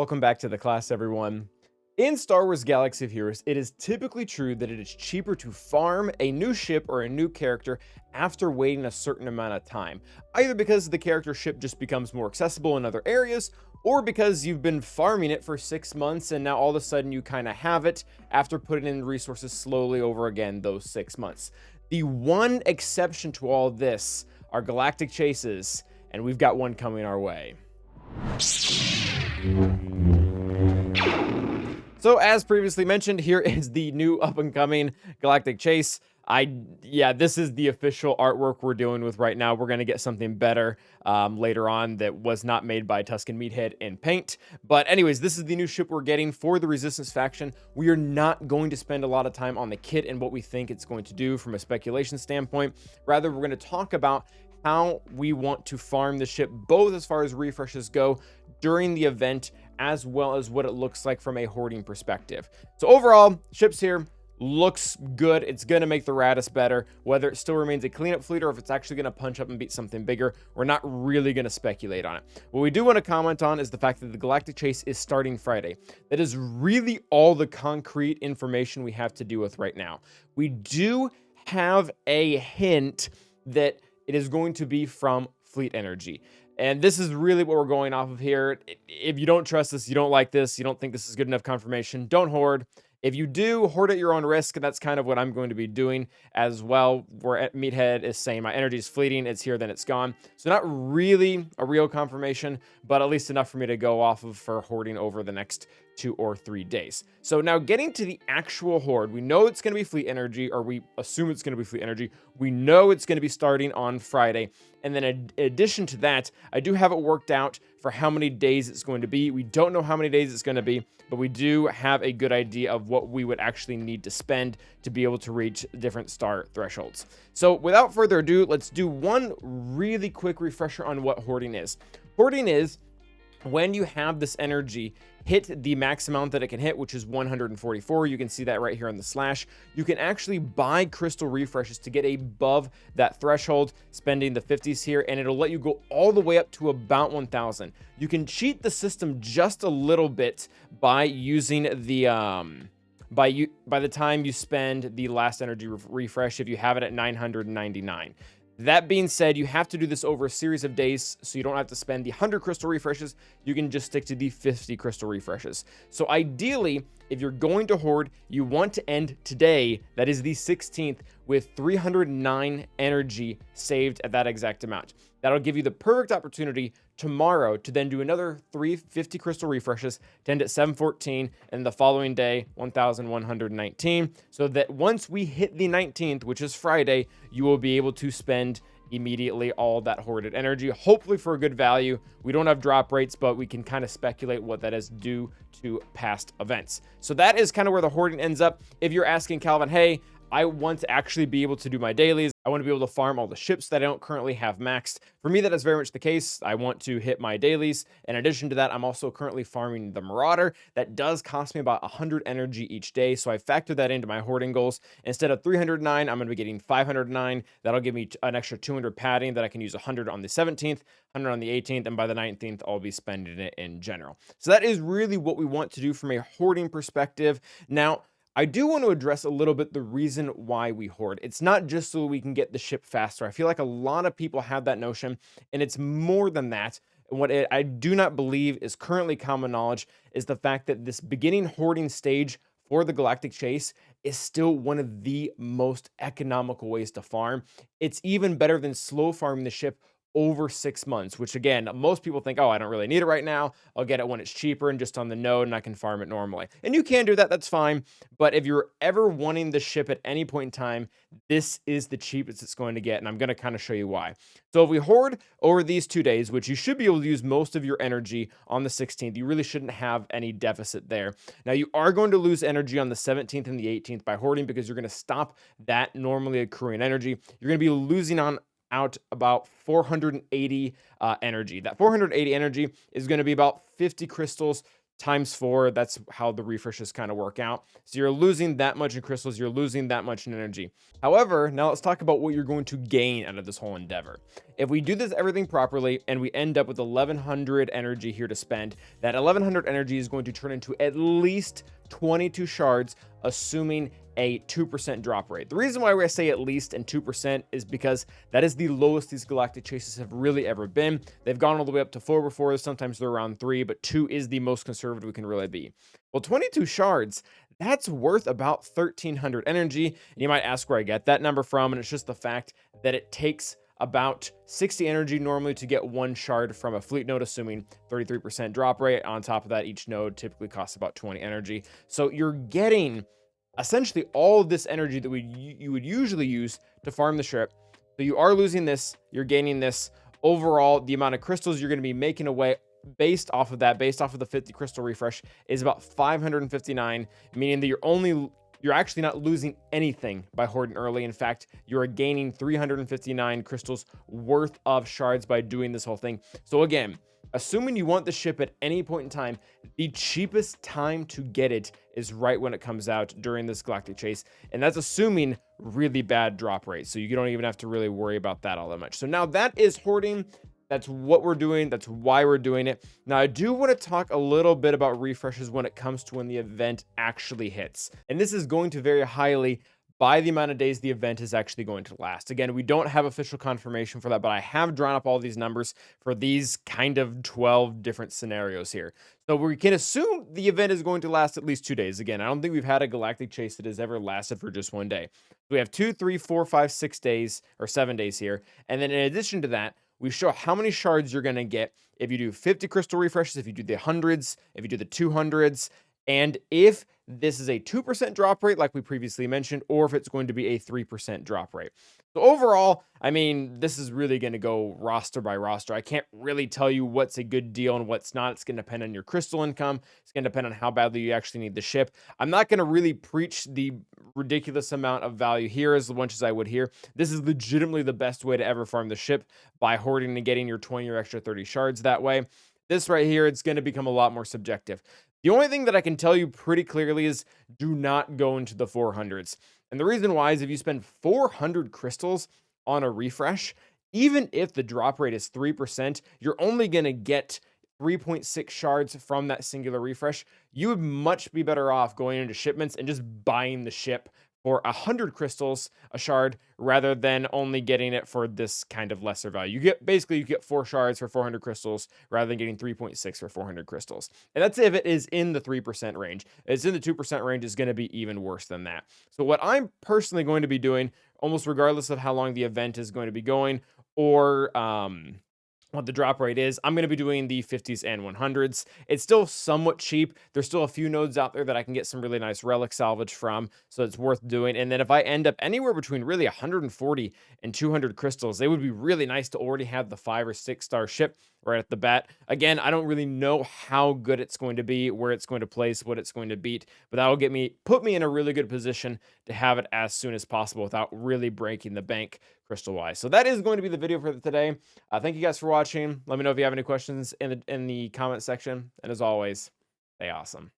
Welcome back to the class, everyone. In Star Wars Galaxy of Heroes, it is typically true that it is cheaper to farm a new ship or a new character after waiting a certain amount of time, either because the character ship just becomes more accessible in other areas, or because you've been farming it for 6 months and now all of a sudden you kind of have it after putting in resources slowly over again those 6 months. The one exception to all this are galactic chases, and we've got one coming our way. So as previously mentioned, here is the new up-and-coming Galactic Chase. This is the official artwork we're dealing with right now. We're going to get something better later on that was not made by Tusken Meathead in paint. But anyways, this is the new ship we're getting for the Resistance faction. We are not going to spend a lot of time on the kit and what we think it's going to do from a speculation standpoint. Rather, we're going to talk about how we want to farm the ship, both as far as refreshes go during the event, as well as what it looks like from a hoarding perspective. So overall, ship's here, looks good. It's going to make the Radis better. Whether it still remains a cleanup fleet or if it's actually going to punch up and beat something bigger, we're not really going to speculate on it. What we do want to comment on is the fact that the Galactic Chase is starting Friday. That is really all the concrete information we have to deal with right now. We do have a hint that it is going to be from Fleet Energy. And this is really what we're going off of here. If you don't trust this, you don't like this, you don't think this is good enough confirmation, don't hoard. If you do, hoard at your own risk, and that's kind of what I'm going to be doing as well. Where Meathead is saying my energy is fleeting, it's here, then it's gone. So not really a real confirmation, but at least enough for me to go off of for hoarding over the next 2 or 3 days. So now getting to the actual hoard, we know it's going to be Fleet Energy, or we assume it's going to be Fleet Energy. We know it's going to be starting on Friday. And then in addition to that, I do have it worked out for how many days it's going to be. We don't know how many days it's going to be, but we do have a good idea of what we would actually need to spend to be able to reach different star thresholds. So without further ado, let's do one really quick refresher on what hoarding is. Hoarding is when you have this energy hit the max amount that it can hit, which is 144. You can see that right here on the slash. You can actually buy crystal refreshes to get above that threshold, spending the 50s here, and it'll let you go all the way up to about 1,000. You can cheat the system just a little bit by using the by the time you spend the last energy refresh, if you have it at 999. That being said, you have to do this over a series of days, so you don't have to spend the 100 crystal refreshes. You can just stick to the 50 crystal refreshes. So ideally, if you're going to hoard, you want to end today, that is the 16th, with 309 energy saved at that exact amount. That'll give you the perfect opportunity tomorrow to then do another 350 crystal refreshes to end at 714, and the following day 1119, so that once we hit the 19th, which is Friday, you will be able to spend immediately all that hoarded energy, hopefully for a good value. We don't have drop rates, but we can kind of speculate what that is due to past events. So that is kind of where the hoarding ends up. If you're asking Calvin, hey, I want to actually be able to do my dailies, I want to be able to farm all the ships that I don't currently have maxed. For me, that is very much the case. I want to hit my dailies. In addition to that, I'm also currently farming the Marauder. That does cost me about 100 energy each day, so I factor that into my hoarding goals. Instead of 309, I'm going to be getting 509. That'll give me an extra 200 padding that I can use 100 on the 17th, 100 on the 18th, and by the 19th, I'll be spending it in general. So that is really what we want to do from a hoarding perspective. Now, I do want to address a little bit the reason why we hoard. It's not just so we can get the ship faster. I feel like a lot of people have that notion, and it's more than that. And what I do not believe is currently common knowledge is the fact that this beginning hoarding stage for the Galactic Chase is still one of the most economical ways to farm. It's even better than slow farming the ship over 6 months, which again, most people think, oh, I don't really need it right now. I'll get it when it's cheaper and just on the node and I can farm it normally. And you can do that, that's fine. But if you're ever wanting the ship at any point in time, this is the cheapest it's going to get. And I'm going to kind of show you why. So if we hoard over these 2 days, which you should be able to use most of your energy on the 16th, you really shouldn't have any deficit there. Now you are going to lose energy on the 17th and the 18th by hoarding because you're going to stop that normally accruing energy. You're going to be losing out about 480 energy. That 480 energy is going to be about 50 crystals times 4, that's how the refreshes kind of work out. So you're losing that much in crystals, you're losing that much in energy. However, now let's talk about what you're going to gain out of this whole endeavor. If we do this everything properly and we end up with 1100 energy here to spend, that 1100 energy is going to turn into at least 22 shards, assuming a 2% drop rate. The reason why I say at least and 2% is because that is the lowest these galactic chases have really ever been. They've gone all the way up to 4 before, sometimes they're around 3, but 2 is the most conservative we can really be. Well, 22 shards, that's worth about 1300 energy. And you might ask where I get that number from, and it's just the fact that it takes about 60 energy normally to get 1 shard from a fleet node, assuming 33% drop rate. On top of that, each node typically costs about 20 energy. So you're getting essentially all of this energy that you would usually use to farm the ship. So you are losing this, you're gaining this. Overall, the amount of crystals you're going to be making away based off of the 50 crystal refresh is about 559, meaning that you're actually not losing anything by hoarding early. In fact, you're gaining 359 crystals worth of shards by doing this whole thing. So again, assuming you want the ship at any point in time, the cheapest time to get it is right when it comes out during this galactic chase. And that's assuming really bad drop rate. So you don't even have to really worry about that all that much. So now that is hoarding. That's what we're doing. That's why we're doing it. Now, I do want to talk a little bit about refreshes when it comes to when the event actually hits. And this is going to vary highly by the amount of days the event is actually going to last. Again, we don't have official confirmation for that, but I have drawn up all these numbers for these kind of 12 different scenarios here. So we can assume the event is going to last at least 2 days. Again, I don't think we've had a galactic chase that has ever lasted for just 1 day. We have 2, 3, 4, 5, 6 days or 7 days here. And then in addition to that, we show how many shards you're going to get if you do 50 crystal refreshes, if you do the hundreds, if you do the 200s, and if this is a 2% drop rate like we previously mentioned, or if it's going to be a 3% drop rate. So overall, I mean, this is really going to go roster by roster. I can't really tell you what's a good deal and what's not. It's going to depend on your crystal income. It's going to depend on how badly you actually need the ship. I'm not going to really preach the ridiculous amount of value here as much as I would here. This is legitimately the best way to ever farm the ship, by hoarding and getting your 20 or extra 30 shards that way. This right here, it's going to become a lot more subjective. The only thing that I can tell you pretty clearly is do not go into the 400s. And the reason why is if you spend 400 crystals on a refresh, even if the drop rate is 3%, you're only going to get 3.6 shards from that singular refresh. You would much be better off going into shipments and just buying the ship for 100 crystals a shard rather than only getting it for this kind of lesser value. You get 4 shards for 400 crystals rather than getting 3.6 for 400 crystals. And that's if it is in the 3% range. If it's in the 2% range, is going to be even worse than that. So what I'm personally going to be doing, almost regardless of how long the event is going to be going, or what the drop rate is, I'm going to be doing the 50s and 100s. It's still somewhat cheap. There's still a few nodes out there that I can get some really nice relic salvage from, so it's worth doing. And then if I end up anywhere between really 140 and 200 crystals, it would be really nice to already have the 5 or 6 star ship right at the bat. Again, I don't really know how good it's going to be, where it's going to place, what it's going to beat, but that will put me in a really good position to have it as soon as possible without really breaking the bank crystal wise. So that is going to be the video for today. Thank you guys for watching. Let me know if you have any questions in the comment section. And as always, stay awesome.